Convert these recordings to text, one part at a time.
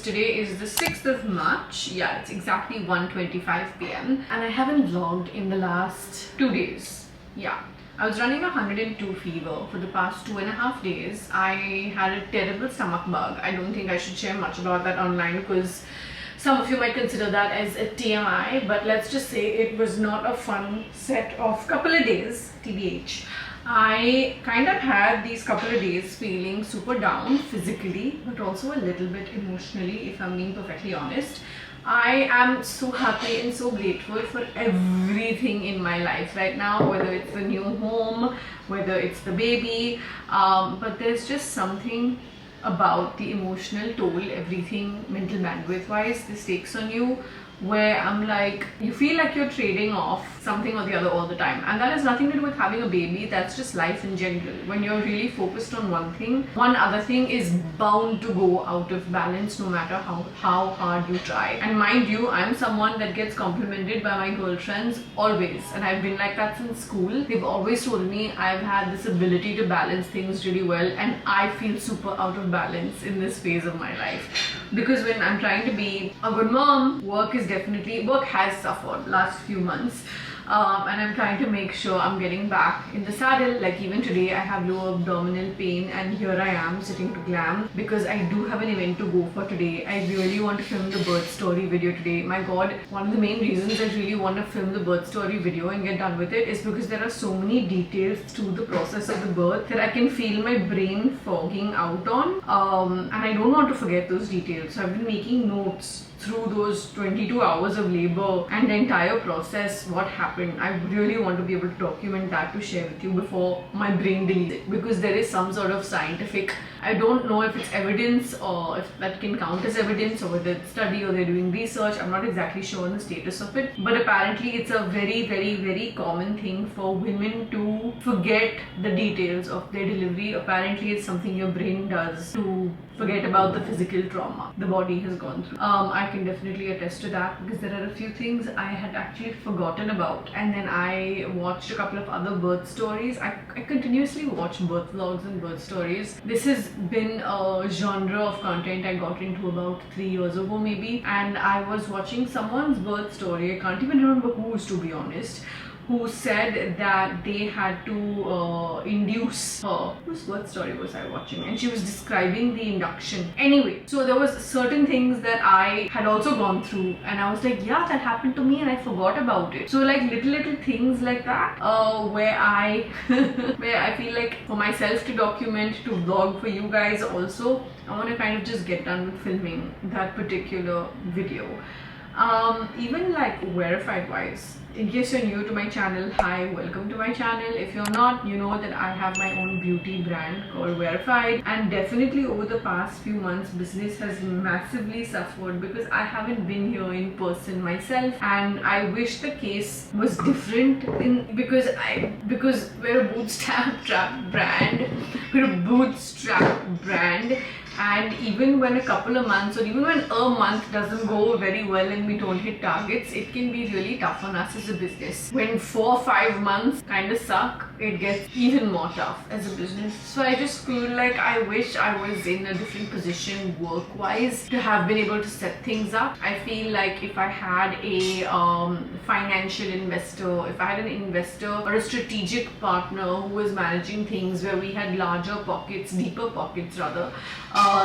because today is the 6th of March. Yeah, it's exactly 1:25 p.m. and I haven't vlogged in the last 2 days. Yeah. I was running 102 fever for the past 2.5 days. I had a terrible stomach bug. I don't think I should share much about that online because some of you might consider that as a TMI, but let's just say it was not a fun set of couple of days, TBH. I kind of had these couple of days feeling super down physically, but also a little bit emotionally, if I'm being perfectly honest. I am so happy and so grateful for everything in my life right now, whether it's the new home, whether it's the baby, but there's just something about the emotional toll, everything mental bandwidth wise this takes on you, where I'm like, you feel like you're trading off something or the other all the time, and that has nothing to do with having a baby. That's just life in general. When you're really focused on one thing, one other thing is bound to go out of balance no matter how hard you try. And mind you, I'm someone that gets complimented by my girlfriends always, and I've been like that since school. They've always told me I've had this ability to balance things really well, and I feel super out of balance in this phase of my life, because when I'm trying to be a good mom, work has suffered last few months, and I'm trying to make sure I'm getting back in the saddle. Like even today I have low abdominal pain and here I am sitting to glam because I do have an event to go for today. I really want to film the birth story video today. My god, one of the main reasons I really want to film the birth story video and get done with it is because there are so many details to the process of the birth that I can feel my brain fogging out on, and I don't want to forget those details. So I've been making notes through those 22 hours of labor and the entire process, what happened. I really want to be able to document that to share with you before my brain deletes it, because there is some sort of scientific, I don't know if it's evidence or if that can count as evidence, or whether it's study or they're doing research. I'm not exactly sure on the status of it, but apparently it's a very common thing for women to forget the details of their delivery. Apparently it's something your brain does to forget about the physical trauma the body has gone through. I can definitely attest to that, because there are a few things I had actually forgotten about, and then I watched a couple of other birth stories. I continuously watch birth vlogs and birth stories. This has been a genre of content I got into about 3 years ago maybe, and I was watching someone's birth story. I can't even remember whose, to be honest, who said that they had to induce her. Whose birth story was I watching? And she was describing the induction. Anyway, so there was certain things that I had also gone through, and I was like, yeah, that happened to me and I forgot about it. So like little things like that, where I feel like for myself to document, to vlog for you guys also, I want to kind of just get done with filming that particular video. Even like verified wise, in case you're new to my channel, hi, welcome to my channel. If you're not, you know that I have my own beauty brand called Verified, and definitely over the past few months business has massively suffered because I haven't been here in person myself, and I wish the case was different because we're a bootstrap brand. And even when a couple of months, or even when a month doesn't go very well and we don't hit targets, it can be really tough on us as a business. When 4 or 5 months kind of suck, it gets even more tough as a business. So I just feel like I wish I was in a different position work-wise to have been able to set things up. I feel like if I had a financial investor, if I had an investor or a strategic partner who was managing things where we had larger pockets, deeper pockets rather,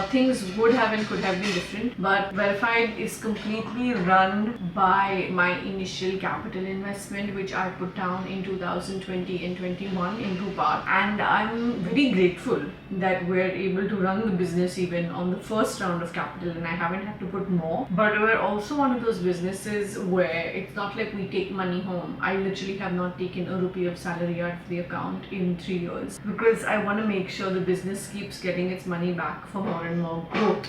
things would have and could have been different. But Verified is completely run by my initial capital investment, which I put down in 2020 and 21 in 2 parts, and I'm very grateful that we're able to run the business even on the first round of capital, and I haven't had to put more. But we're also one of those businesses where it's not like we take money home. I literally have not taken a rupee of salary out of the account in 3 years, because I want to make sure the business keeps getting its money back for more and more growth.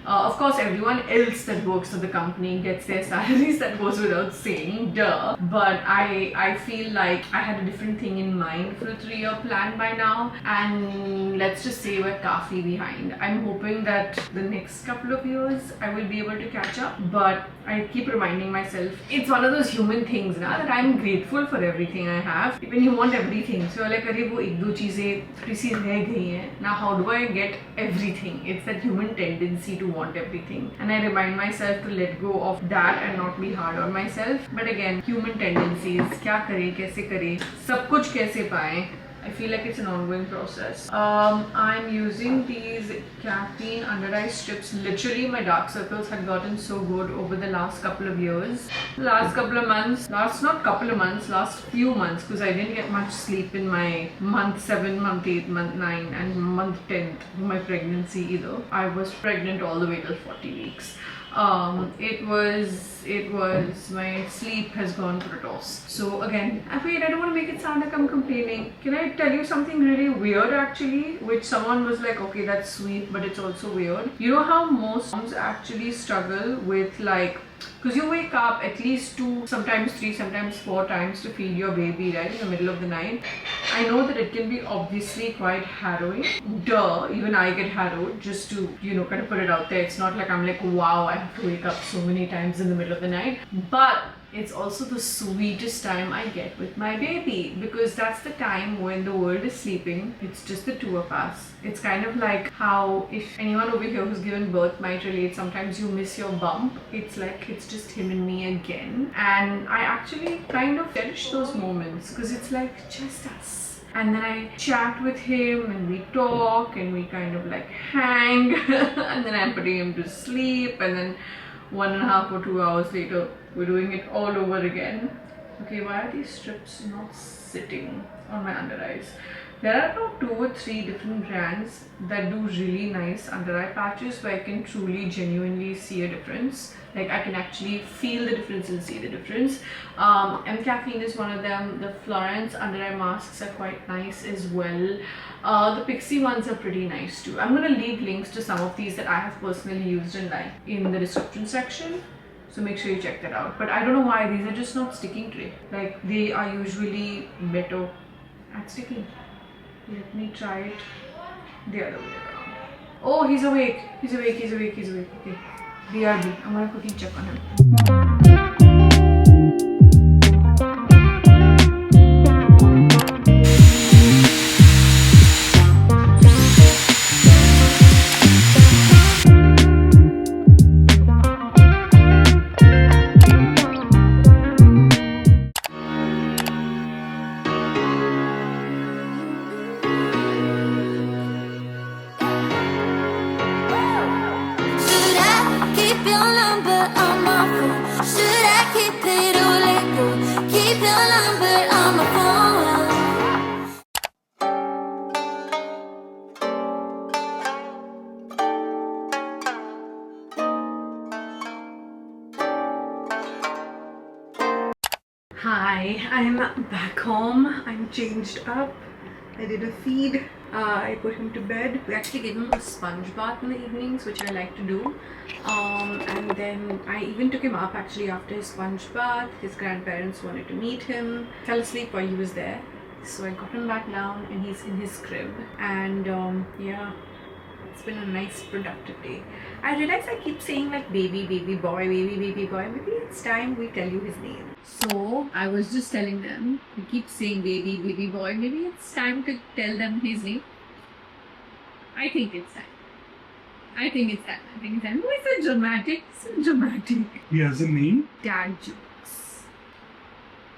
Of course, everyone else that works at the company gets their salaries, that goes without saying, duh. But I feel like I had a different thing in mind for a 3-year plan by now, and let's just say we're coffee behind. I'm hoping that the next couple of years I will be able to catch up, but I keep reminding myself, it's one of those human things now that I'm grateful for everything I have. When you want everything, so like, अरे वो एक दो चीजें थोड़ी सी रह गई हैं. Now how do I get everything? It's that human tendency to want everything, and I remind myself to let go of that and not be hard on myself. But again, human tendencies, क्या करें, कैसे करें, सब कुछ कैसे पाएं, I feel like it's an ongoing process. I'm using these caffeine under eye strips. Literally, my dark circles had gotten so good over the last couple of years. Last couple of months, last few months, because I didn't get much sleep in my month 7, month 8, month 9 and month 10 of my pregnancy either. I was pregnant all the way till 40 weeks. It was my sleep has gone for a toss. So again, wait, I don't want to make it sound like I'm complaining. Can I tell you something really weird actually, which someone was like, okay, that's sweet, but it's also weird. You know how most moms actually struggle with, like, because you wake up at least 2, sometimes 3, sometimes 4 times to feed your baby, right, in the middle of the night. I know that it can be obviously quite harrowing. Duh, even I get harrowed, just to, you know, kind of put it out there. It's not like I'm like, wow, I have to wake up so many times in the middle of the night. But it's also the sweetest time I get with my baby, because that's the time when the world is sleeping. It's just the two of us. It's kind of like how, if anyone over here who's given birth might relate, sometimes you miss your bump. It's like it's just him and me again. And I actually kind of cherish those moments, because it's like just us. And then I chat with him and we talk and we kind of like hang and then I'm putting him to sleep, and then 1.5 or 2 hours later we're doing it all over again. Okay, why are these strips not sitting on my under eyes? There are about 2 or 3 different brands that do really nice under eye patches where I can truly genuinely see a difference. Like I can actually feel the difference and see the difference. M-Caffeine is one of them. The Florence under eye masks are quite nice as well. The Pixi ones are pretty nice too. I'm going to leave links to some of these that I have personally used and liked in the description section. So make sure you check that out. But I don't know why these are just not sticking today. Like they are usually better at sticking. Let me try it the other way around. Oh, he's awake. He's awake. He's awake. He's awake. Okay. BRB. I'm gonna quickly check on him. Hi, I'm back home. I'm changed up. I did a feed. I put him to bed. We actually gave him a sponge bath in the evenings, which I like to do. And then I even took him up actually after his sponge bath. His grandparents wanted to meet him. Fell asleep while he was there. So I got him back down and he's in his crib. And yeah, it's been a nice productive day. I realize I keep saying like baby, baby boy, baby, baby boy. Maybe it's time we tell you his name. So I was just telling them, we keep saying baby, baby boy. Maybe it's time to tell them his name. I think it's time. I think it's time. Who is so dramatic? So dramatic. He has a name? Dad jokes.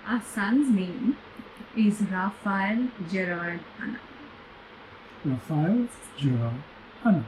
Our son's name is Raphael Gerard Hanna. Raphael Gerard Hanna.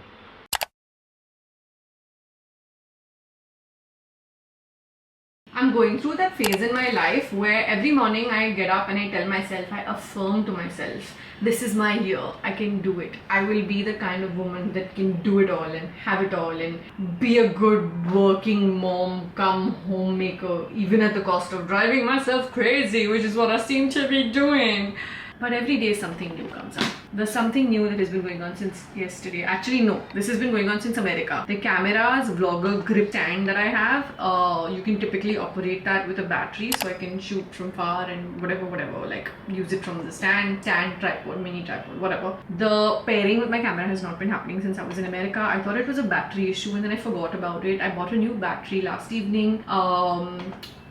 I'm going through that phase in my life where every morning I get up and I tell myself, I affirm to myself, this is my year, I can do it. I will be the kind of woman that can do it all and have it all and be a good working mom, come homemaker, even at the cost of driving myself crazy, which is what I seem to be doing. But every day something new comes up. There's something new that has been going on since yesterday. Actually, no, this has been going on since America. The camera's vlogger grip stand that I have, you can typically operate that with a battery, so I can shoot from far and whatever, like use it from the stand, tripod, mini tripod, whatever. The pairing with my camera has not been happening since I was in America. I thought it was a battery issue and then I forgot about it. I bought a new battery last evening.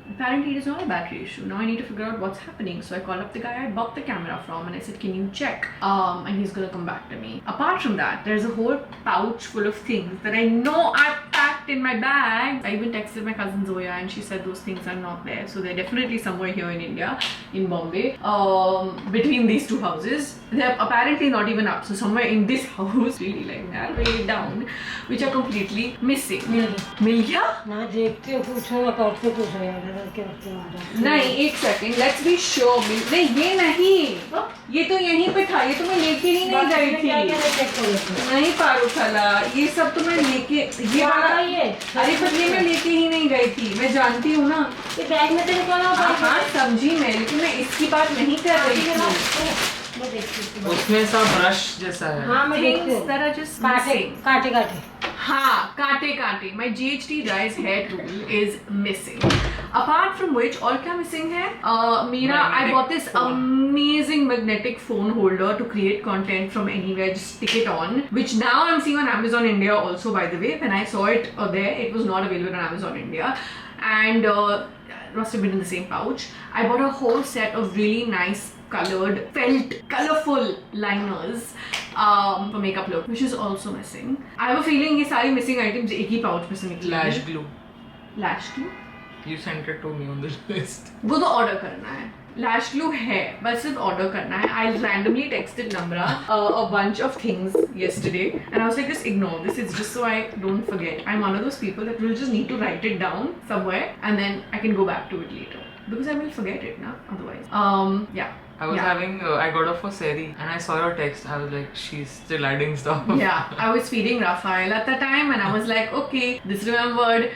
Apparently it is not a battery issue. Now I need to figure out what's happening. So I call up the guy I bought the camera from and I said, can you check? And he's gonna come back to me. Apart from that, there's a whole pouch full of things that I know I've packed in my bag. I even texted my cousin Zoya and she said those things are not there. So they're definitely somewhere here in India, in Bombay, between these two houses. They're apparently not even up. So somewhere in this house, really like that, way down, which are completely missing. मिल गया? ना देखते हो पूछो ना करते पूछो यार क्या करते हो नहीं एक सेकंड लेट्स बी श्योर नहीं ये नहीं ये तो यहीं पे था ये तो मैं लेके ही नहीं गई थी नहीं पारू खाला ये सब तो मैं लेके ये वाला ये अरे पर ये मैं लेके ही नहीं गई थी मैं जानती हूँ ना ये बैग में तो निकाला हाँ समझी मैं लेकिन मैं इसकी बात नहीं कर रही थी उसमें सब ब्रश जैसा है हाँ मैं देखती हूँ that are just काटे missing. काटे काटे हाँ काटे काटे my GHD Rise hair tool is missing. Apart from which और क्या missing है? मेरा I bought this amazing magnetic phone holder to create content from anywhere. Just stick it on, which now I'm seeing on Amazon India also. By the way, when I saw it there, it was not available on Amazon India, and must have been in the same pouch. I bought a whole set of really nice colored felt colorful liners for makeup look, which is also missing. I have a feeling ये सारी missing items एक ही pouch में से निकली हैं. lash glue Lash glue? you sent it to me on the list वो तो order करना है. Lash glue है, बस सिर्फ order करना है. I randomly texted Namra a bunch of things yesterday, and I was like, just ignore this. It's just so I don't forget. I'm one of those people that will just need to write it down somewhere, and then I can go back to it later because I will forget it now. Otherwise, yeah. I was having I got off for Seri and I saw your text. I was like, she's still adding stuff. Yeah, I was feeding Raphael at the time and I was like, okay, this remembered,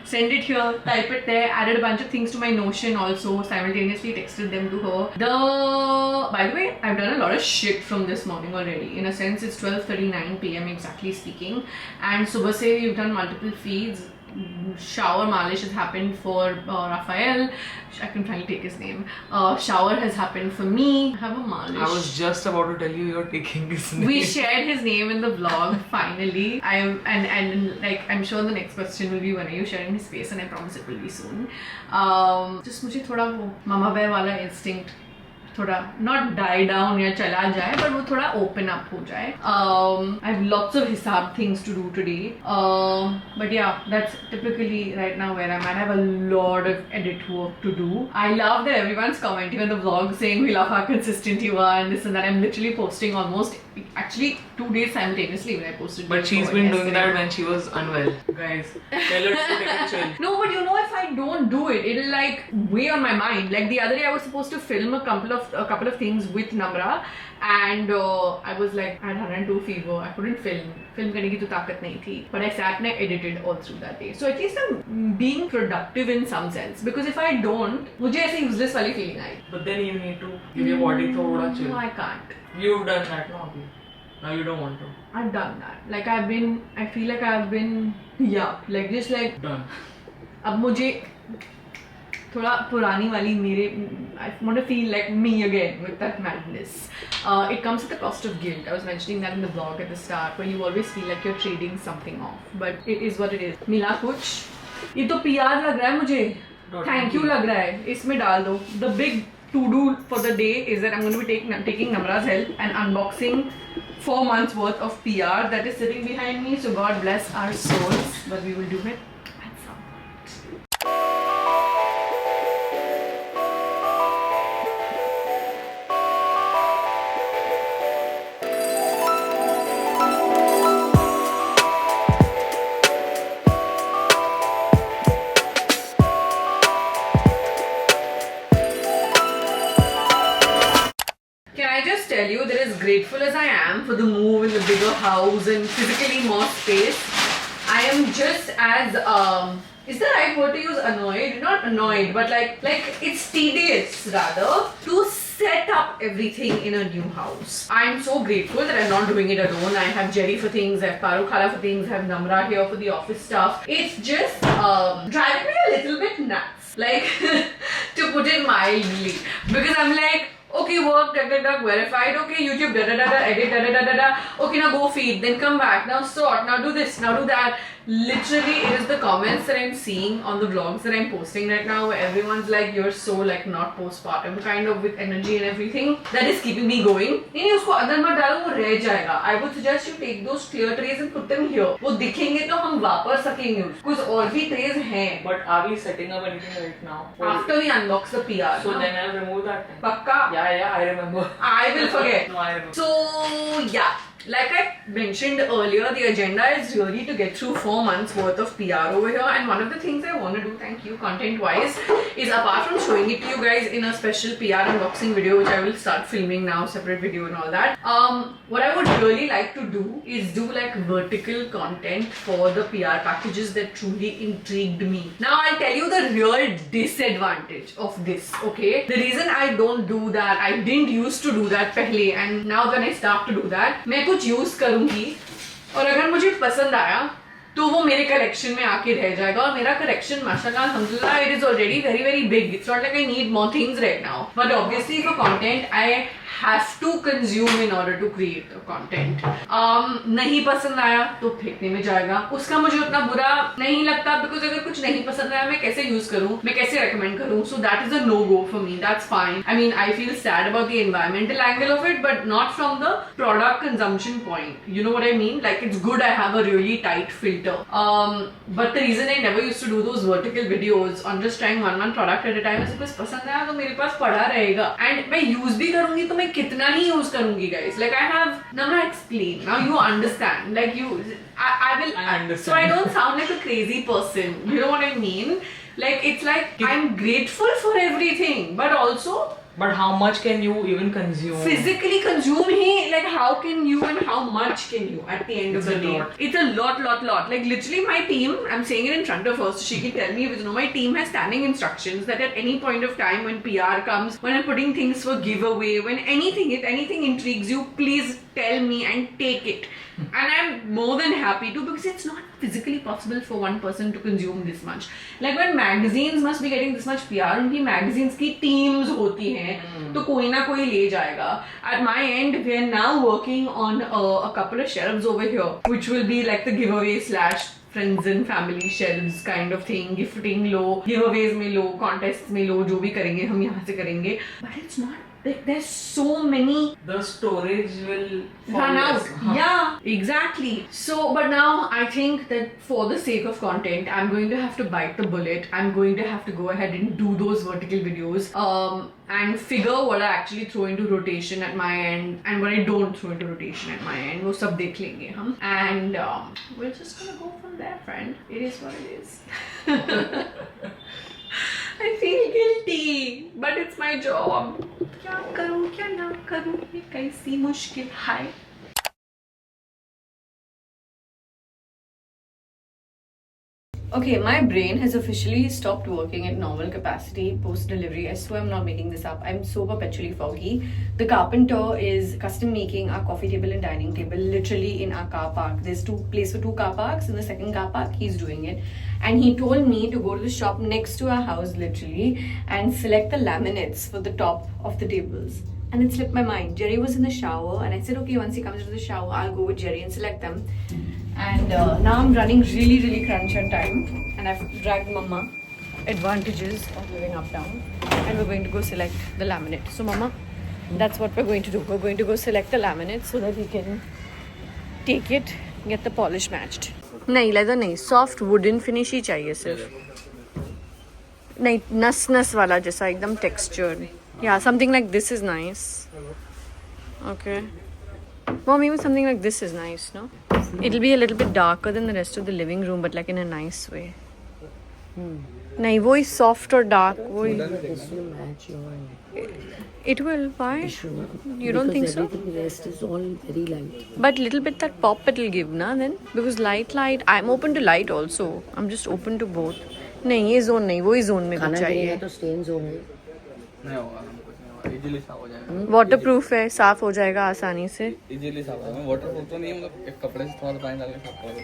send it here, type it there, added a bunch of things to my Notion also, simultaneously texted them to her. By the way, I've done a lot of shit from this morning already. In a sense, it's 12:39 PM exactly speaking, and subah se we've done multiple feeds. Shower malish has happened for Raphael. I can finally take his name. Shower has happened for me. I have a malish. I was just about to tell you you're taking his name. We shared his name in the vlog finally. And like I'm sure the next question will be when are you sharing his face, and I promise it will be soon. Just मुझे थोड़ा वो mama bear वाला instinct थोड़ा not die down या चला जाए but वो थोड़ा open up हो जाए. I have lots of hisab things to do today, but yeah, that's typically right now where I'm at. I have a lot of edit work to do. I love that everyone's commenting on the vlog saying we love how consistent you are and this and that. I'm literally posting almost actually 2 days simultaneously when I posted. But she's been doing that when she was unwell. Guys, tell her to take a chill. No, but you know, if I don't do it, it'll like weigh on my mind. Like the other day, I was supposed to film a couple of things with Namra, and I was like, I had 102 fever. I couldn't film. Film करने की तो ताकत नहीं थी. But I sat and I edited all through that day. So at least I'm being productive in some sense. Because if I don't, मुझे ऐसे useless वाली feeling I. But then you need to give your body thoda chill. No, I can't. You've done that, no? Now you don't want to. I've done that. Like I feel like I've been, yeah, like just like. Done. अब मुझे थोड़ा पुरानी वाली मेरे I want to feel like me again with that madness. It comes at the cost of guilt. I was mentioning that in the vlog at the start, where you always feel like you're trading something off, but it is what it is. मिला कुछ ये तो PR लग रहा है मुझे. Thank you लग रहा है. इसमें डाल दो. The big to-do for the day is that I'm going to be taking Namra's help and unboxing 4 months worth of PR that is sitting behind me. So God bless our souls, but we will do it at some point. Tell you that as grateful as I am for the move in the bigger house and physically more space, I am just as is the right word to use annoyed? Not annoyed, but like it's tedious rather to set up everything in a new house. I'm so grateful that I'm not doing it alone. I have Jerry for things, I have Paru Khala for things, I have Namra here for the office stuff. It's just driving me a little bit nuts, like to put it mildly, because I'm like, okay, work, verified, okay, YouTube, edit, okay, now go feed, then come back, now sort, now do this, now do that, Literally, it is the comments that I'm seeing on the vlogs that I'm posting right now, where everyone's like, "You're so like not postpartum, kind of with energy and everything." That is keeping me going. नहीं उसको अंदर मत डालो, वो रह जाएगा. I would suggest you take those clear trays and put them here. वो दिखेंगे तो हम वापस सकेंगे. कुछ और भी trays हैं. But are we setting up anything right now? After we unbox the PR. So then I'll remove that. पक्का. Yeah, I remember. I will forget. No, I remember. So yeah. Like I mentioned earlier, the agenda is really to get through 4 months worth of PR over here, and one of the things I want to do, thank you, content wise, is apart from showing it to you guys in a special PR unboxing video, which I will start filming now, separate video and all that, what I would really like to do is do like vertical content for the PR packages that truly intrigued me. Now I'll tell you the real disadvantage of this, okay? The reason I don't do that, I didn't used to do that pehle, and now that I start to do that, मैं कुछ use करूंगी और अगर मुझे पसंद आया तो वो मेरे कलेक्शन में आके रह जाएगा, और मेरा कलेक्शन माशाल्लाह अल्हम्दुलिल्लाह it is already very very big. It's not like I need more things right now, but obviously for content I have to consume in order to create the content. नहीं पसंद आया तो फेंकने में जाएगा, उसका मुझे उतना बुरा नहीं लगता, बिकॉज अगर कुछ नहीं पसंद आया मैं कैसे यूज करूं, मैं कैसे रेकमेंड करूं, so that is a no go for me. That's fine. I mean I feel sad about the environmental angle of it, but not from the product consumption point. You know what I mean? Like it's good I have a really tight filter. But the reason I never used to do those vertical videos on just trying one product at a time is because पसंद आया तो मेरे पास पड़ा रहेगा, and मैं use भी करूंगी तो मैं कितना ही use करूंगी guys. Like I have, now I explain, now you understand, like you, I will, I understand. so I don't sound like a crazy person, you know what I mean? Like it's like I'm grateful for everything, but also But how much can you even consume? physically consume he, like how can you and how much can you at the end of the day? It's a lot. Like literally my team, I'm saying it in front of her so she can tell me, because you know, my team has standing instructions that at any point of time when PR comes, when I'm putting things for giveaway, when anything, if anything intrigues you, please tell me and take it. And I'm more than happy to, because it's not physically possible for one person to consume this much. Like when magazines must be getting this much PR, उनकी magazines की teams होती हैं, तो कोई ना कोई ले जाएगा. At my end, we are now working on a couple of shelves over here, which will be like the giveaway / friends and family shelves kind of thing. Gifting low, giveaways में लो, contests में लो, जो भी करेंगे हम यहाँ से करेंगे. But it's not like there's so many. The storage will Run fall out. less. Huh. Yeah, exactly. So, but now I think that for the sake of content, I'm going to have to bite the bullet. I'm going to have to go ahead and do those vertical videos. And figure what I actually throw into rotation at my end and what I don't throw into rotation at my end. वो सब देख लेंगे हम. And we're just gonna go from there, friend. It is what it is. I feel guilty, but it's my job. क्या करूँ क्या ना करूँ, ये कैसी मुश्किल है. Okay, my brain has officially stopped working at normal capacity post-delivery. I swear I'm not making this up. I'm so perpetually foggy. The carpenter is custom making our coffee table and dining table literally in our car park. There's place for 2 car parks. In the second car park, he's doing it. And he told me to go to the shop next to our house literally and select the laminates for the top of the tables. And it slipped my mind. Jerry was in the shower and I said, okay, once he comes into the shower, I'll go with Jerry and select them. And now I'm running really crunch on time, and I've dragged Mama. Advantages of living uptown, and we're going to go select the laminate. So Mama, that's what we're going to do. We're going to go select the laminate so that we can take it, get the polish matched. नहीं leather नहीं, soft wooden finish ही चाहिए सिर्फ. नहीं नस वाला जैसा एकदम textured. Yeah, something like this is nice. Okay. Mom, even something like this is nice, no? It'll be a little bit darker than the rest of the living room, but like in a nice way. नहीं वो ही soft or dark वो ही. It will. Why? You don't think so? Everything rest is all very light. But little bit that pop it'll give, na then? Because light. I'm open to light also. I'm just open to both. नहीं ये zone नहीं, वो ही zone में कुछ चाहिए. तो stain zone है. नहीं होगा, इजीली साफ हो जाएगा. Waterproof है, साफ हो जाएगा आसानी से. इजीली साफ हो जाएगा. वाटरप्रूफ तो नहीं, मतलब एक कपड़े से थोड़ा पानी डाल के साफ कर दो.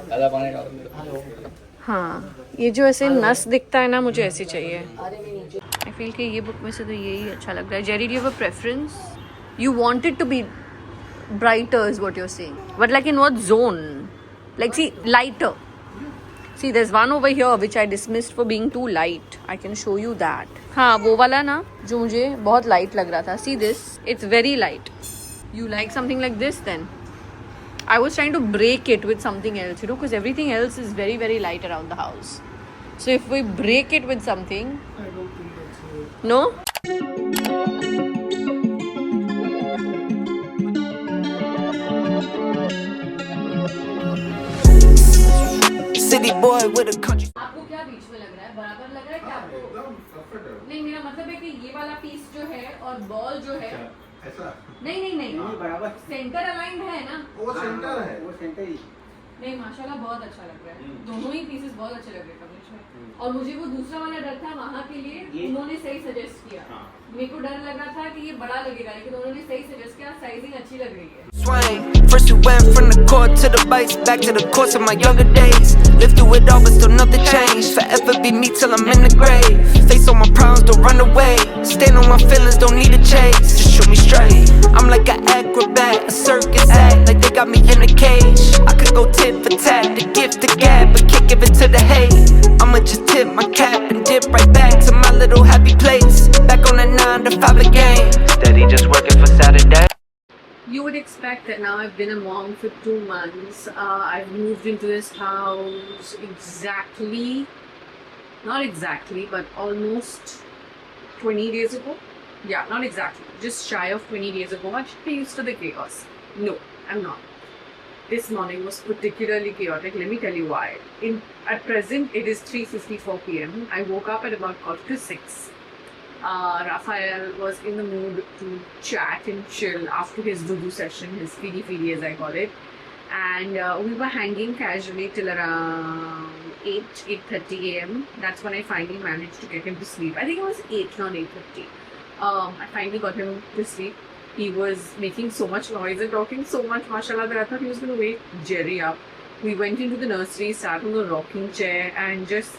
ज़्यादा पानी डाल दो. हाँ, ये जो ऐसे नस दिखता है ना, मुझे ऐसी चाहिए. I feel कि ये बुक में से तो यही अच्छा लग रहा है. Jerry, do you have a preference? You want it to be brighter is what you're saying. But like in what zone? Like, see, lighter. See, there's one over here which I dismissed for being too light. I can show you that. हाँ, वो वाला ना जो मुझे बहुत light लग रहा था. See this? It's very light. You like something like this then? I was trying to break it with something else, you know, because everything else is very, very light around the house. So if we break it with something, I don't think that's it. no? City boy with a country. आपको क्या बीच में लग रहा है? बराबर लग रहा है क्या आपको? नहीं, मेरा मतलब है कि ये वाला पीस जो है और बॉल जो है ऐसा नहीं बराबर सेंटर अलाइंड है ना? वो सेंटर है वो सेंटर ही नहीं, माशाल्लाह बहुत अच्छा लग रहा है. दोनों ही पीसेस बहुत अच्छे लग रहे हैं कमलेश में. और मुझे वो दूसरा वाला डर था वहाँ के लिए उन्होंने सही सजेस्ट किया. मेरे को डर लग रहा था कि ये बड़ा लगेगा, लेकिन उन्होंने सही सजेस्ट किया. साइजिंग अच्छी लग रही है. Swing. First we went from the court to the bikes, back to the course of my younger days. Lived through it all, but still nothing changed. Forever be me till I'm in the grave. Face all my problems, don't run away. Stand on my feelings, don't need a chase. Just shoot me straight. I'm like an acrobat, a circus act, like they got me in a cage. I could go tit for tat, the gift the gab, but can't give it to the hate. I'ma just tip my cap and dip right back to my little happy place. Back on the 9 to 5 again. Steady, just working for Saturday. You would expect that now I've been a mom for 2 months. I've moved into this house not exactly, but almost 20 days ago. Yeah, not exactly, just shy of 20 days ago. I should be used to the chaos. No, I'm not. This morning was particularly chaotic. Let me tell you why. At present, it is 3:54 p.m. I woke up at about 5:45. Raphael was in the mood to chat and chill after his Dudu session, his feedy as I call it. And we were hanging casually till around 8:30 a.m. That's when I finally managed to get him to sleep. I think it was 8, not 8:30. I finally got him to sleep. He was making so much noise and talking so much, mashallah, that I thought he was going to wake Jerry up. We went into the nursery, sat on the rocking chair and just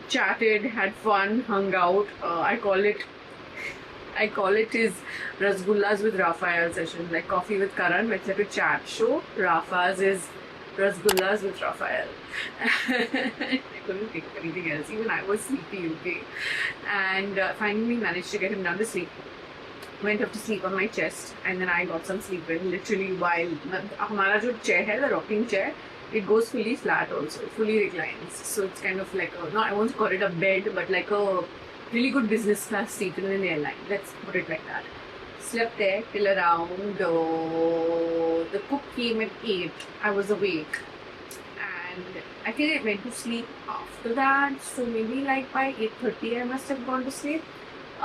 chatted, had fun, hung out. I call it his Rasgullas with Raphael session, like coffee with Karan, it's like a chat show. Rafa's is Rasgullas with Raphael. I couldn't think of anything else. Even I was sleepy, okay. And finally managed to get him down to sleep. Went up to sleep on my chest, and then I got some sleep in. Literally, while हमारा जो chair है, the rocking chair, it goes fully flat also, it fully reclines. So it's kind of like I won't call it a bed, but like a really good business class seat in an airline. Let's put it like that. Slept there till around the cook came at 8. I was awake, and I think I went to sleep after that. So maybe like by 8:30 I must have gone to sleep.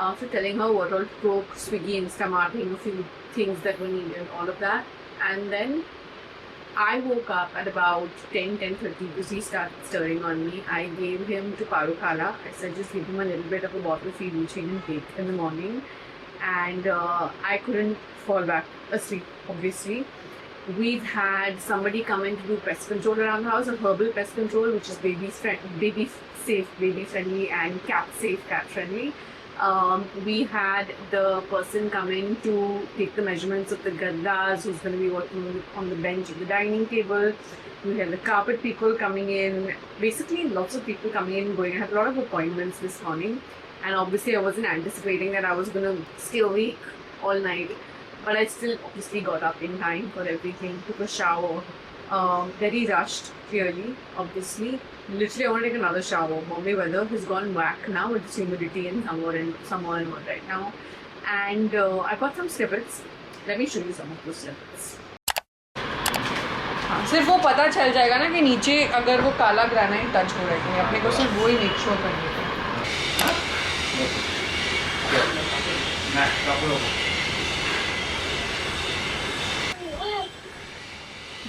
After telling her what all to cook, Swiggy, Instamarting, a few things that were needed, all of that. And then I woke up at about 10:30 because he started stirring on me. I gave him to Paru Khala. I said just give him a little bit of a bottle feed which he can take in the morning. And I couldn't fall back asleep, obviously. We've had somebody come in to do pest control around the house, a herbal pest control which is baby safe, baby friendly and cat safe, cat friendly. We had the person come in to take the measurements of the gaddas, who's going to be working on the bench of the dining table. We had the carpet people coming in. Basically, lots of people coming in and going. I had a lot of appointments this morning. And obviously, I wasn't anticipating that I was going to stay awake all night. But I still obviously got up in time for everything. Took a shower. Very rushed, clearly, obviously. Literally, I want to take another shower. Bombay weather has gone whack now with this humidity and summer and what right now. And I got some snippets. Let me show you some of those snippets. सिर्फ वो पता चल जाएगा ना कि नीचे अगर वो काला ग्रेनाइट टच हो रहा है कि अपने को सिर्फ वो ही मेक श्योर करने का.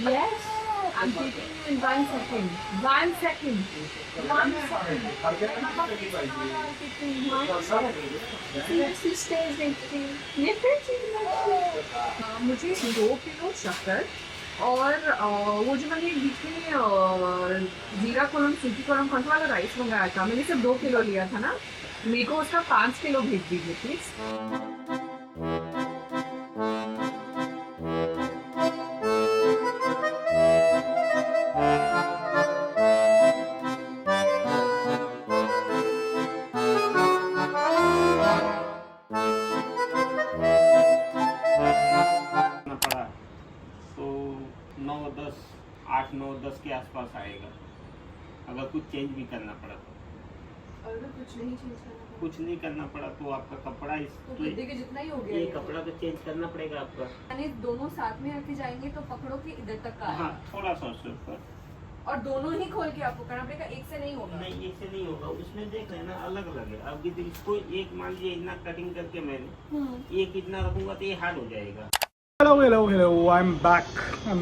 Yes, I'm taking you in 1 second. 1 second. 1 second. Seriously, stays next to you. मुझे 2 किलो शक्कर और वो जो मैंने बीच में जीरा कोलम सूखी कोलम कौन सा वाला राइस मंगाया था, मैंने सिर्फ 2 किलो लिया था ना. मेरे को उसका 5 किलो भेज दीजिए प्लीज. 10 के आसपास आएगा, अगर कुछ चेंज भी करना पड़ा तो। और अगर कुछ नहीं चेंज करना कुछ नहीं करना पड़ा तो आपका कपड़ा तो गद्दे के जितना ही हो गया ये है। कपड़ा तो चेंज करना पड़ेगा आपका। यानी दोनों साथ में रखे जाएंगे तो पकड़ो कि इधर तक का आए। हाँ, थोड़ा सा उससे ऊपर। और दोनों ही खोल के आपको करना पड़ेगा, एक से नहीं होगा। नहीं, एक से नहीं होगा, उसमें देख लेना अलग अलग है। अब यदि इसको एक मान लीजिए इतना कटिंग करके मैंने एक इतना रखूंगा तो ये हार्ड हो जाएगा। Hello. I'm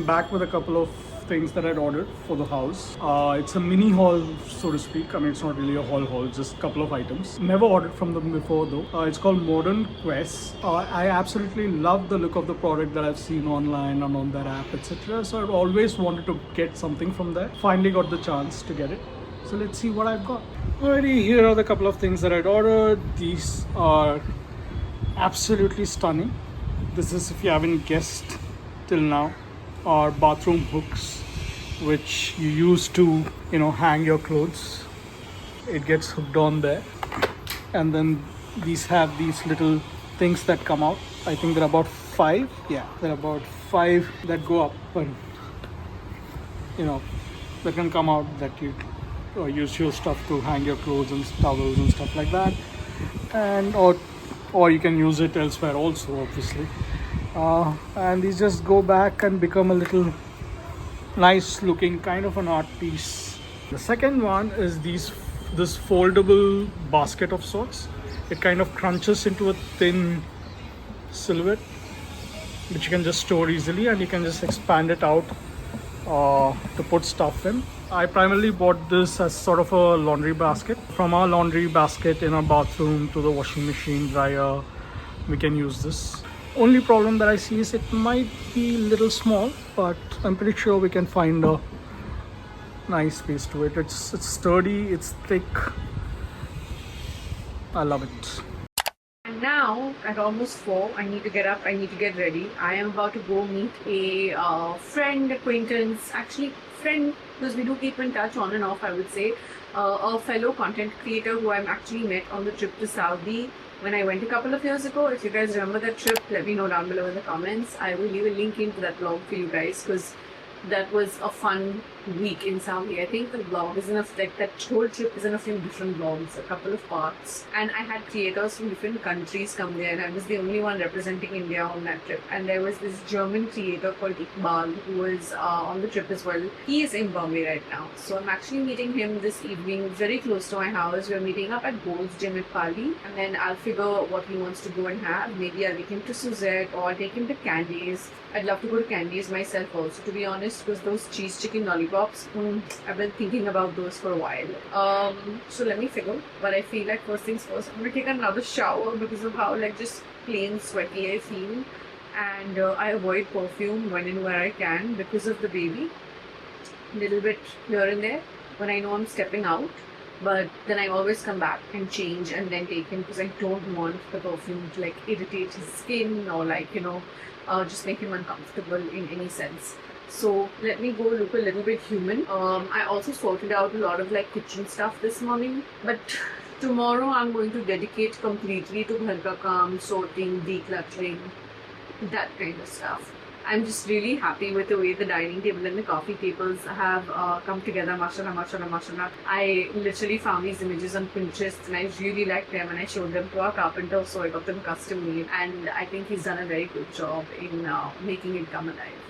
back with a couple of things that I'd ordered for the house. It's a mini haul, so to speak. I mean, it's not really a haul, just a couple of items. Never ordered from them before though. It's called Modern Quest. I absolutely love the look of the product that I've seen online and on their app, etc. So I've always wanted to get something from there. Finally got the chance to get it. So let's see what I've got. Alrighty, here are the couple of things that I'd ordered. These are absolutely stunning. This is, if you haven't guessed till now, are bathroom hooks which you use to, hang your clothes. It gets hooked on there, and then these have these little things that come out. I think there are about 5. Yeah, there are about 5 that go up and that can come out, that you use your stuff to hang your clothes and towels and stuff like that, and or you can use it elsewhere also, obviously. And these just go back and become a little nice looking kind of an art piece. The second one is this foldable basket of sorts. It kind of crunches into a thin silhouette which you can just store easily, and you can just expand it out to put stuff in. I primarily bought this as sort of a laundry basket. From our laundry basket in our bathroom to the washing machine, dryer, we can use this. Only problem that I see is it might be a little small, but I'm pretty sure we can find a nice space to it. It's sturdy, it's thick. I love it. And now at almost 4, I need to get up, I need to get ready. I am about to go meet a friend, acquaintance, actually friend, because we do keep in touch on and off, I would say. A fellow content creator who I've actually met on the trip to Saudi when I went a couple of years ago. If you guys remember that trip, let me know down below in the comments. I will leave a link into that vlog for you guys, because that was a fun week in Saudi. I think the vlog is enough, like that whole trip is in a few different vlogs, a couple of parts. And I had creators from different countries come there, and I was the only one representing India on that trip. And there was this German creator called Iqbal who was on the trip as well. He is in Bombay right now. So I'm actually meeting him this evening, very close to my house. We're meeting up at Gold's Gym at Pali, and then I'll figure what he wants to go and have. Maybe I'll take him to Suzette or take him to Candies. I'd love to go to Candies myself also, to be honest, because those cheese chicken lollipops, I've been thinking about those for a while. So let me figure. But I feel like first things first, I'm going to take another shower because of how just plain sweaty I feel. And I avoid perfume when and where I can because of the baby. A little bit here and there when I know I'm stepping out. But then I always come back and change and then take him, because I don't want the perfume to irritate his skin or just make him uncomfortable in any sense. So let me go look a little bit human. I also sorted out a lot of kitchen stuff this morning, but tomorrow I'm going to dedicate completely to ghar ka kaam, sorting, decluttering, that kind of stuff. I'm just really happy with the way the dining table and the coffee tables have come together. Mashallah, mashallah, mashallah. I literally found these images on Pinterest and I really liked them, and I showed them to our carpenter, so I got them custom made, and I think he's done a very good job in making it come alive.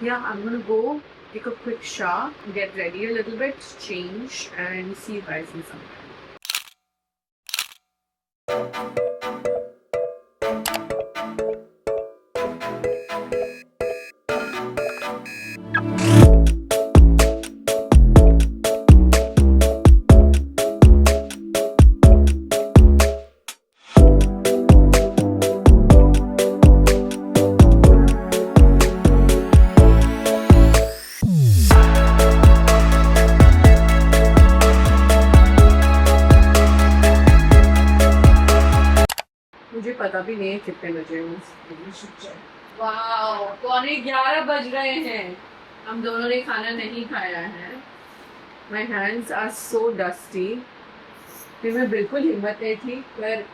Yeah, I'm gonna go take a quick shower, get ready a little bit, change, and see you guys in some time. मुझे पता भी नहीं है कितने बजे हैं। Wow, 11:15 बज रहे हैं। हम दोनों ने खाना नहीं खाया है। My hands are so dusty. फिर मैं बिल्कुल हिम्मत नहीं थी, पर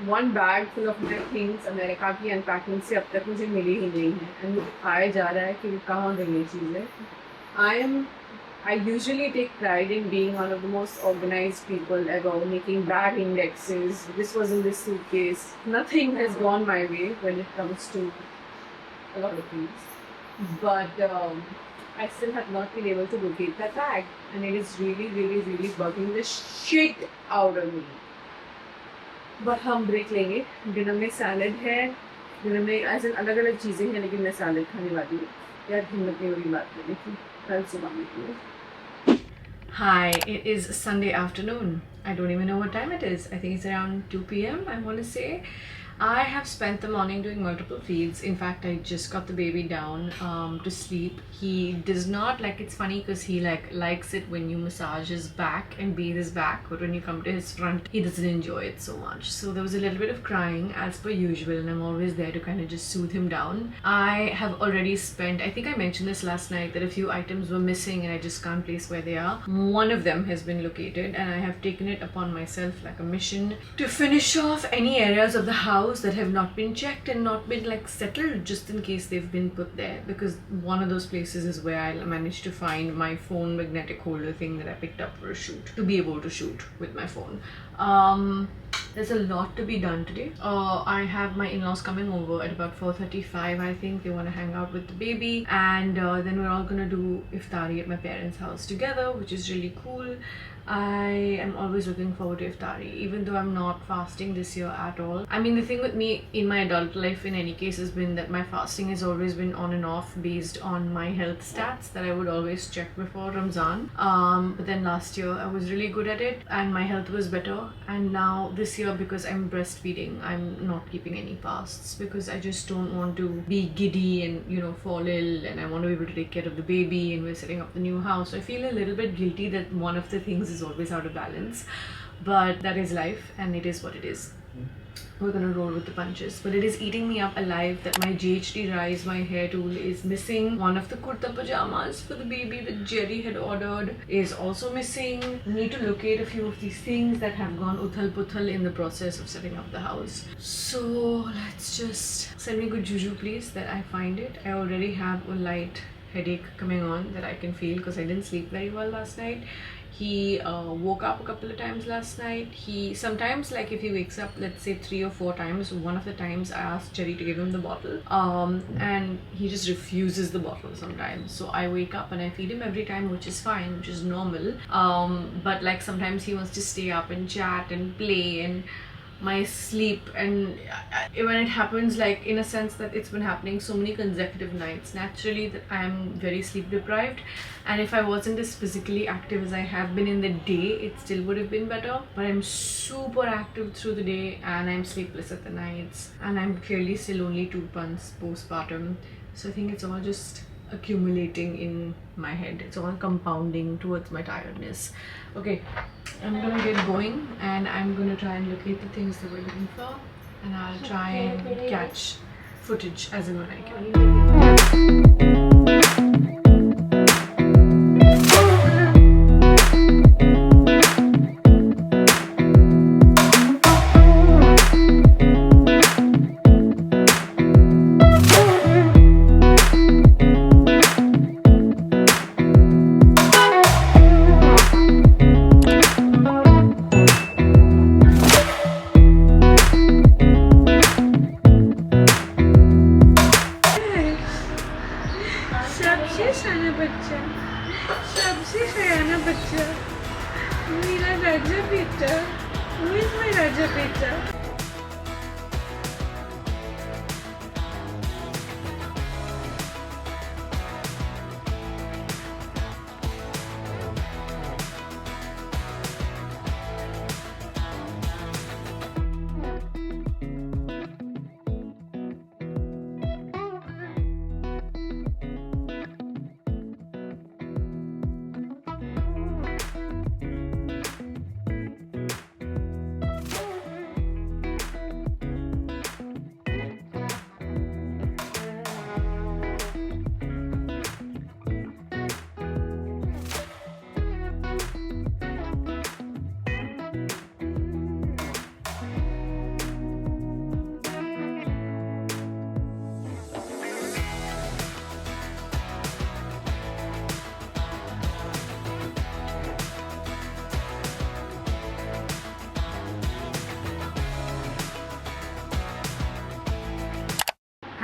one bag full of my things America की अनपैकिंग से अब तक मुझे मिली ही नहीं है। एंड खाया जा रहा है कि कहाँ गई ये चीज़ें। I usually take pride in being one of the most organized people ever, making bag indexes. This was in this suitcase. Nothing has gone my way when it comes to a lot of things. But I still have not been able to locate that bag. And it is really, really, really bugging the shit out of me. But हम break लेंगे. Dinner में salad है. Dinner में ऐसे अलग अलग चीज़ें हैं लेकिन मैं सैलड खाने वाली हूँ. यार हिम्मत नहीं हो रही बात करने की. कल सुबह में. Hi, it is Sunday afternoon. I don't even know what time it is. I think it's around 2 p.m. I want to say. I have spent the morning doing multiple feeds. In fact, I just got the baby down to sleep. He does not like, it's funny because he likes it when you massage his back and bathe his back, but when you come to his front, he doesn't enjoy it so much. So there was a little bit of crying as per usual, and I'm always there to kind of just soothe him down. I have already spent, I think I mentioned this last night, that a few items were missing and I just can't place where they are. One of them has been located, and I have taken it upon myself like a mission to finish off any areas of the house that have not been checked and not been like settled, just in case they've been put there, because one of those places is where I managed to find my phone magnetic holder thing that I picked up for a shoot, to be able to shoot with my phone. There's a lot to be done today. I have my in-laws coming over at about 4:35. I think they want to hang out with the baby, and then we're all gonna do iftari at my parents' house together, which is really cool. I am always looking forward to iftari, even though I'm not fasting this year at all. I mean, the thing with me in my adult life in any case has been that my fasting has always been on and off based on my health stats that I would always check before Ramzan. But then last year I was really good at it and my health was better, and now this year, because I'm breastfeeding, I'm not keeping any fasts because I just don't want to be giddy and, you know, fall ill, and I want to be able to take care of the baby, and we're setting up the new house. So I feel a little bit guilty that one of the things is always out of balance, but that is life and it is what it is. We're gonna roll with the punches, but it is eating me up alive that my JHD Rise My Hair tool is missing. One of the kurta pajamas for the baby that Jerry had ordered is also missing. Need to locate a few of these things that have gone uthal puthal in the process of setting up the house. So let's just send me good juju please that I find it. I already have a light headache coming on that I can feel because I didn't sleep very well last night. He woke up a couple of times last night. He sometimes, like if he wakes up, let's say 3 or 4 times, one of the times I asked Jerry to give him the bottle, and he just refuses the bottle sometimes. So I wake up and I feed him every time, which is fine, which is normal. But like sometimes he wants to stay up and chat and play, and my sleep, and when it happens, like in a sense that it's been happening so many consecutive nights, naturally that I'm very sleep deprived, and if I wasn't as physically active as I have been in the day, it still would have been better, but I'm super active through the day and I'm sleepless at the nights, and I'm clearly still only 2 months postpartum, so I think it's all just accumulating in my head. It's all compounding towards my tiredness. Okay, I'm gonna get going and I'm gonna try and locate the things that we're looking for, and I'll try and catch footage as and when I can. सबसे शयाना बच्चा, मेरा राजा बेटा, who is my राजा बेटा?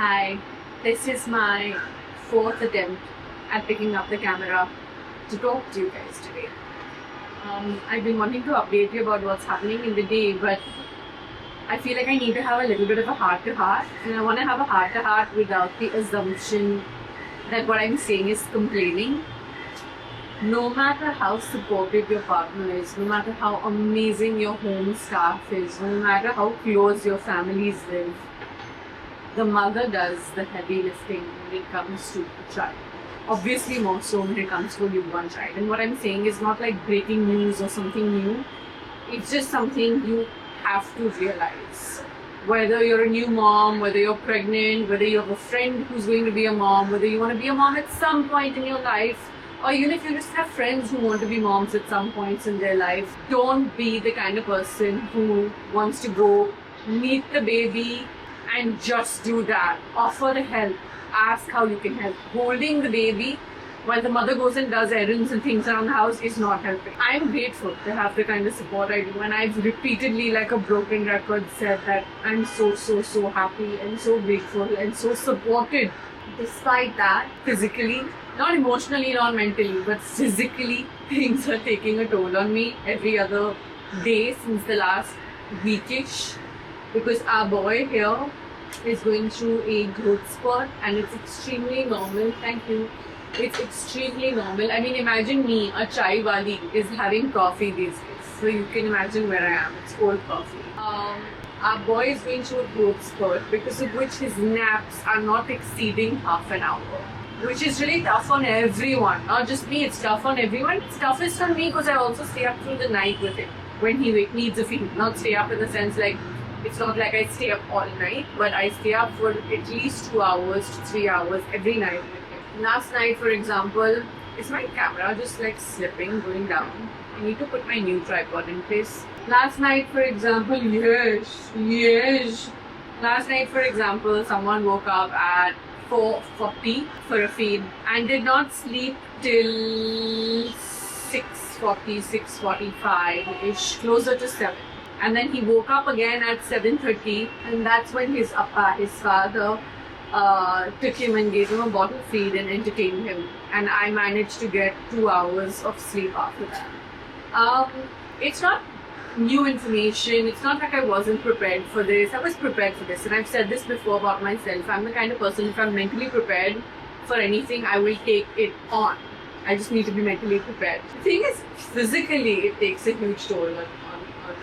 Hi, this is my 4th attempt at picking up the camera to talk to you guys today. I've been wanting to update you about what's happening in the day, but I feel like I need to have a little bit of a heart-to-heart, and I want to have a heart-to-heart without the assumption that what I'm saying is complaining. No matter how supportive your partner is, no matter how amazing your home staff is, no matter how close your families live, the mother does the heavy lifting when it comes to a child. Obviously more so when it comes to a newborn child. And what I'm saying is not like breaking news or something new. It's just something you have to realize. Whether you're a new mom, whether you're pregnant, whether you have a friend who's going to be a mom, whether you want to be a mom at some point in your life, or even if you just have friends who want to be moms at some points in their life, don't be the kind of person who wants to go meet the baby and just do that. Offer the help. Ask how you can help. Holding the baby while the mother goes and does errands and things around the house is not helping. I'm grateful to have the kind of support I do, and I've repeatedly, like a broken record, said that I'm so happy and so grateful and so supported. Despite that, physically, not emotionally, not mentally, but physically, things are taking a toll on me every other day since the last weekish, because our boy here is going through a growth spurt, and it's extremely normal. Thank you. It's extremely normal. I mean, imagine me, a chai wali, is having coffee these days. So you can imagine where I am. It's cold coffee. Our boy is going through a growth spurt, because of which his naps are not exceeding half an hour, which is really tough on everyone. Not just me, it's tough on everyone. It's toughest on me because I also stay up through the night with him when he needs a feed. Not stay up in the sense like, it's not like I stay up all night, but I stay up for at least 2 hours to 3 hours every night with him. Last night, for example, is my camera just like slipping, going down? I need to put my new tripod in place. Last night, for example, yes. Last night, for example, someone woke up at 4:40 for a feed and did not sleep till 6:40, 6:45-ish, closer to 7. And then he woke up again at 7:30, and that's when his father, took him and gave him a bottle feed and entertained him. And I managed to get 2 hours of sleep after that. It's not new information. It's not like I wasn't prepared for this. I was prepared for this, and I've said this before about myself. I'm the kind of person, if I'm mentally prepared for anything, I will take it on. I just need to be mentally prepared. The thing is, physically, it takes a huge toll on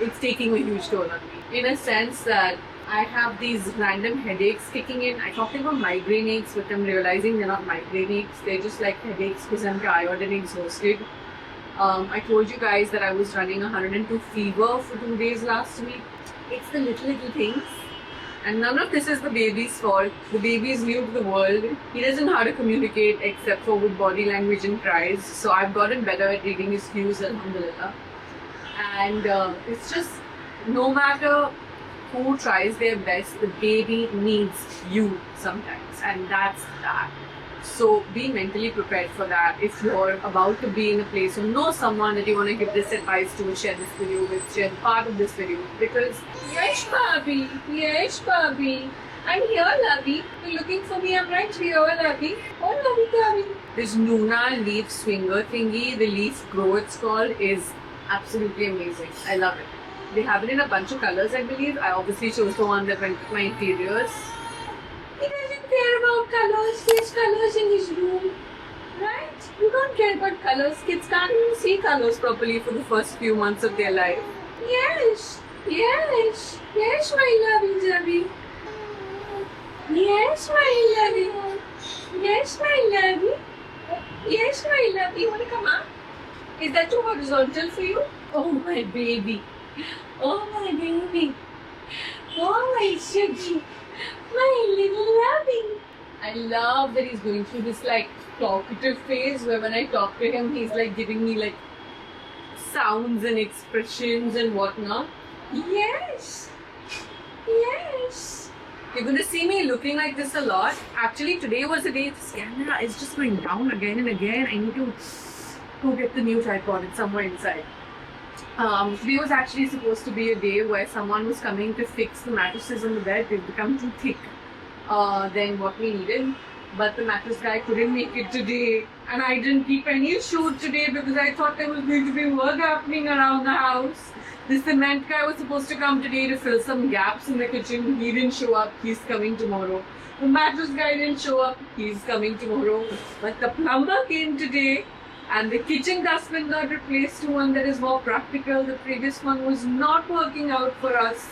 it's taking a huge toll on me. In a sense that I have these random headaches kicking in. I thought they were migraine aches, but I'm realizing they're not migraine aches. They're just like headaches because I'm tired and exhausted. I told you guys that I was running 102 fever for 2 days last week. It's the little things. And none of this is the baby's fault. The baby is new to the world. He doesn't know how to communicate except for with body language and cries. So I've gotten better at reading his cues, alhamdulillah. And it's just, no matter who tries their best, the baby needs you sometimes. And that's that. So be mentally prepared for that. If you're about to be in a place or know someone that you want to give this advice to, share this video with, share part of this video. Because, yes, Bobby, I'm here, Lovey. You're looking for me, I'm right here, Lovey. Oh, Lovey, darling. This Nuna leaf swinger thingy, the leaf grow it's called, is absolutely amazing. I love it. They have it in a bunch of colors, I believe. I obviously chose the one that went with my interiors. He doesn't care about colors. He has colors in his room. Right? You don't care about colors. Kids can't even see colors properly for the first few months of their life. Yes, my lovey Jabby. Yes, my lovey. Yes, my lovey. Yes, my lovey. You want to come up? Is that too horizontal for you? Oh, my baby. Oh, my baby. Oh, my sugar. My little lovey. I love that he's going through this like talkative phase where when I talk to him, he's like giving me like sounds and expressions and whatnot. Yes. You're going to see me looking like this a lot. Actually, today was the day this camera is just going down again and again. I need to go get the new tripod. It's somewhere inside. Today was actually supposed to be a day where someone was coming to fix the mattresses on the bed. They've become too thick. than what we needed. But the mattress guy couldn't make it today, and I didn't keep any shoot today because I thought there was going to be work happening around the house. The cement guy was supposed to come today to fill some gaps in the kitchen. He didn't show up. He's coming tomorrow. The mattress guy didn't show up. He's coming tomorrow. But the plumber came today, and the kitchen dustbin got replaced to one that is more practical. The previous one was not working out for us.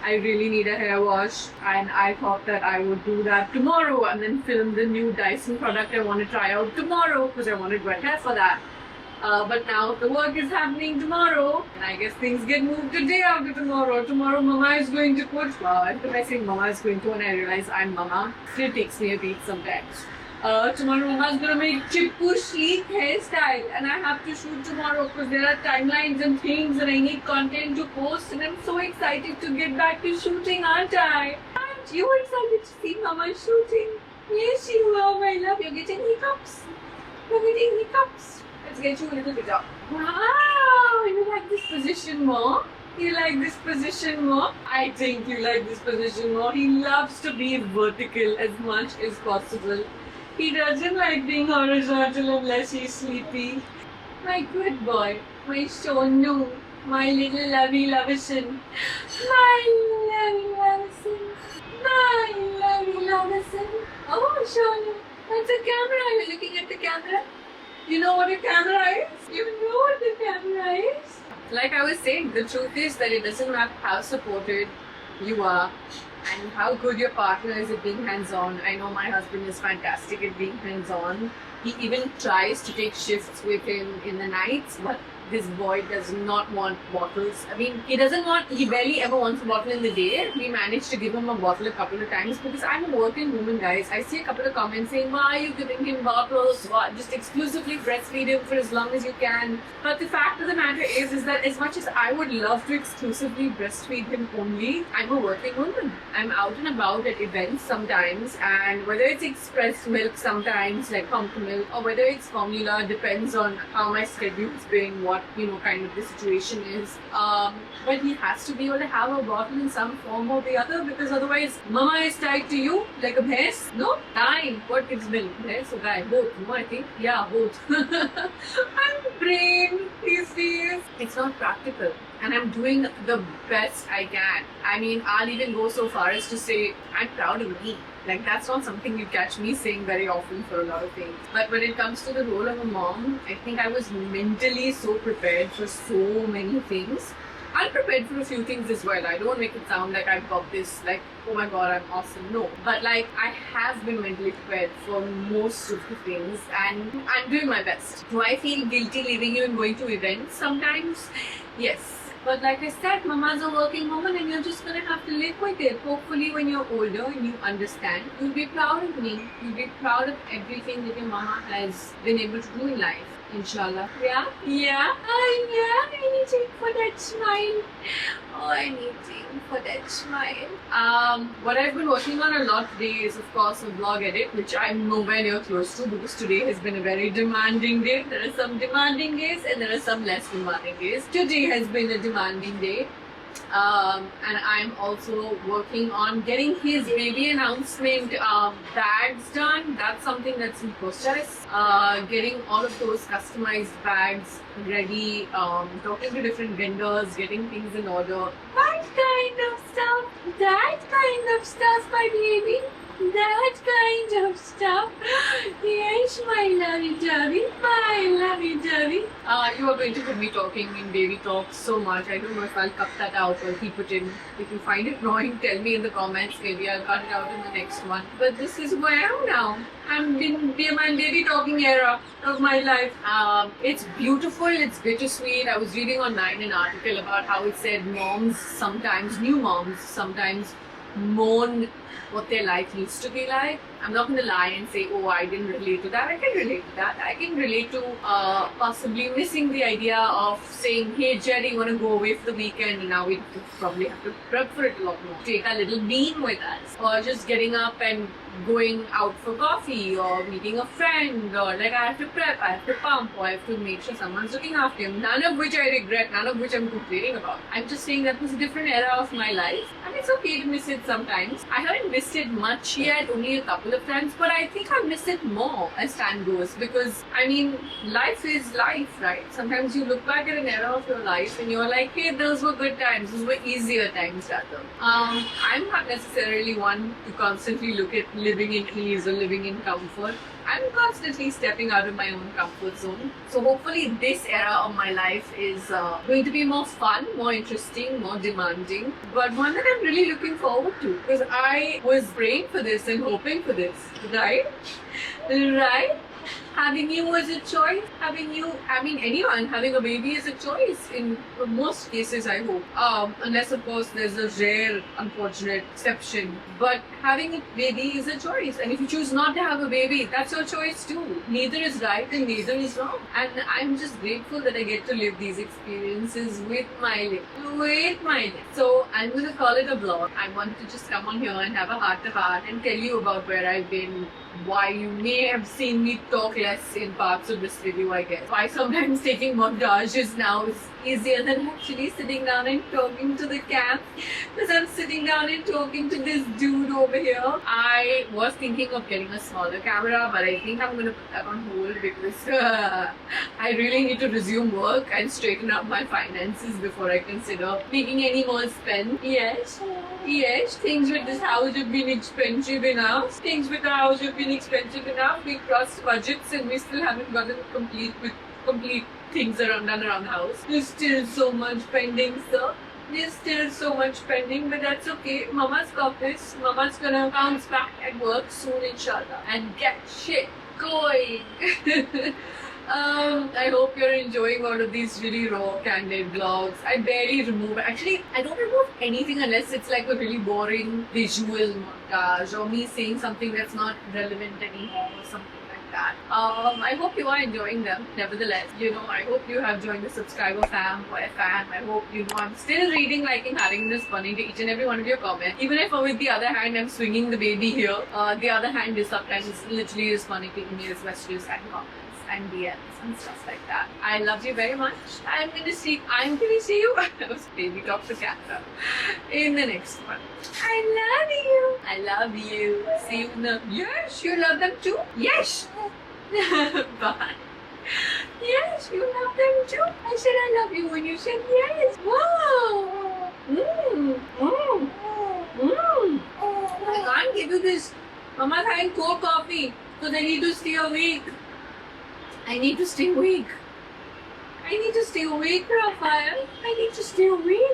I really need a hair wash, and I thought that I would do that tomorrow and then film the new Dyson product I want to try out tomorrow because I wanted wet hair for that. But now the work is happening tomorrow, and I guess things get moved to day after tomorrow. Tomorrow Mama is going to put, after I say Mama is going to, and I realize I'm Mama, still takes me a beat sometimes. Tomorrow Mama is going to make Chippu sleek hairstyle, and I have to shoot tomorrow because there are timelines and things and I need content to post, and I'm so excited to get back to shooting, aren't I? Aren't you excited to see Mama shooting? Yes, you are, my love. You're getting hiccups. You're getting hiccups. Let's get you a little bit up. Wow, you like this position more? You like this position more? I think you like this position more. He loves to be vertical as much as possible. He doesn't like being horizontal unless he's sleepy. My good boy, my Shonu, my little lovey Lovison. My lovey Lovison. My lovey Lovison. Oh, Shonu, that's a camera. You're looking at the camera? You know what a camera is? You know what the camera is? Like I was saying, the truth is that it doesn't matter how supported you are and how good your partner is at being hands-on. I know my husband is fantastic at being hands-on. He even tries to take shifts with him in the nights, but this boy does not want bottles. I mean, he barely ever wants a bottle in the day. We managed to give him a bottle a couple of times because I'm a working woman, guys. I see a couple of comments saying, why are you giving him bottles? Just exclusively breastfeed him for as long as you can. But the fact of the matter is that as much as I would love to exclusively breastfeed him only, I'm a working woman. I'm out and about at events sometimes, and whether it's express milk sometimes, like pumped milk, or whether it's formula, depends on how my schedule's been, what kind of the situation is. But he has to be able to have a bottle in some form or the other, because otherwise Mama is tied to you like a bhais. No? Time. What gives milk? Bhais or guy? Both. No, I think. Yeah, both. I'm brain these days. It's not practical. And I'm doing the best I can. I mean, I'll even go so far as to say, I'm proud of me. Like, that's not something you catch me saying very often for a lot of things. But when it comes to the role of a mom, I think I was mentally so prepared for so many things. I'm prepared for a few things as well. I don't make it sound like I've got this, like, oh my god, I'm awesome. No. But, like, I have been mentally prepared for most of the things, and I'm doing my best. Do I feel guilty leaving you and going to events sometimes? Yes. But like I said, Mama's a working woman and you're just gonna have to live with it. Hopefully when you're older and you understand, you'll be proud of me. You'll be proud of everything that your mama has been able to do in life. Inshallah. Yeah? Yeah? Yeah, anything for that smile. Oh, anything for that smile. What I've been working on a lot today is, of course, a vlog edit, which I'm nowhere near close to because today has been a very demanding day. There are some demanding days and there are some less demanding days. Today has been a demanding day. And I'm also working on getting his baby announcement bags done. That's something that's in process. Getting all of those customized bags ready, talking to different vendors, getting things in order. That kind of stuff. That kind of stuff, my baby. That kind of stuff. Yes, my lovey-dovey. My lovey-dovey. You are going to hear me talking in baby talk so much. I don't know if I'll cut that out or keep it in. If you find it annoying, tell me in the comments. Maybe I'll cut it out in the next one. But this is who I am now. I'm in my baby talking era of my life. It's beautiful. It's bittersweet. I was reading online an article about how it said moms sometimes, new moms sometimes moan what their life used to be like. I'm not going to lie and say, oh, I didn't relate to that. I can relate to that. I can relate to possibly missing the idea of saying, hey, Jerry, you want to go away for the weekend? And now we probably have to prep for it a lot more. Take our little bean with us. Or just getting up and going out for coffee or meeting a friend, or like I have to prep, I have to pump, or I have to make sure someone's looking after him. None of which I regret, none of which I'm complaining about. I'm just saying that was a different era of my life and it's okay to miss it sometimes. I heard haven't missed it much yet, only a couple of times, but I think I've missed it more as time goes because, I mean, life is life, right? Sometimes you look back at an era of your life and you're like, hey, those were good times, those were easier times rather. I'm not necessarily one to constantly look at living in ease or living in comfort. I'm constantly stepping out of my own comfort zone. So hopefully this era of my life is going to be more fun, more interesting, more demanding, but one that I'm really looking forward to because I was praying for this and hoping for this, right? Right? Having you was a choice. Anyone having a baby is a choice in most cases, I hope. Unless, of course, there's a rare, unfortunate exception. But having a baby is a choice. And if you choose not to have a baby, that's your choice too. Neither is right and neither is wrong. And I'm just grateful that I get to live these experiences with my life. So I'm going to call it a vlog. I wanted to just come on here and have a heart-to-heart and tell you about where I've been, why you may have seen me talk less in parts of this video, I guess. Why sometimes taking montages now is easier than actually sitting down and talking to the cam. Because I'm sitting down and talking to this dude over here. I was thinking of getting a smaller camera, but I think I'm going to put that on hold because I really need to resume work and straighten up my finances before I consider making any more spend. Yes, things with this house have been expensive enough. We crossed budgets and we still haven't gotten complete things done around the house. There's still so much pending, sir. But that's okay. Mama's got this. Mama's gonna bounce back at work soon, inshallah, and get shit going. I hope you're enjoying all of these really raw, candid vlogs. I barely remove. Actually, I don't remove anything unless it's like a really boring visual montage or me saying something that's not relevant anymore or something like that. I hope you are enjoying them. Nevertheless, I hope you have joined the subscriber fam or a fan. I hope I'm still reading, liking, having, and responding to each and every one of your comments. Even if with the other hand I'm swinging the baby here, the other hand is sometimes literally responding to emails, messages, and comments and DMs and stuff like that. I love you very much. I'm gonna see you baby talk to camera in the next one. I love you. See you in the yes, you love them too? Yes. Bye. Yes, you love them too. I said I love you when you said yes. Wow. I can't give you this. Mama's having cold coffee, so they need to stay awake. I need to stay awake, Raphael. I need to stay awake.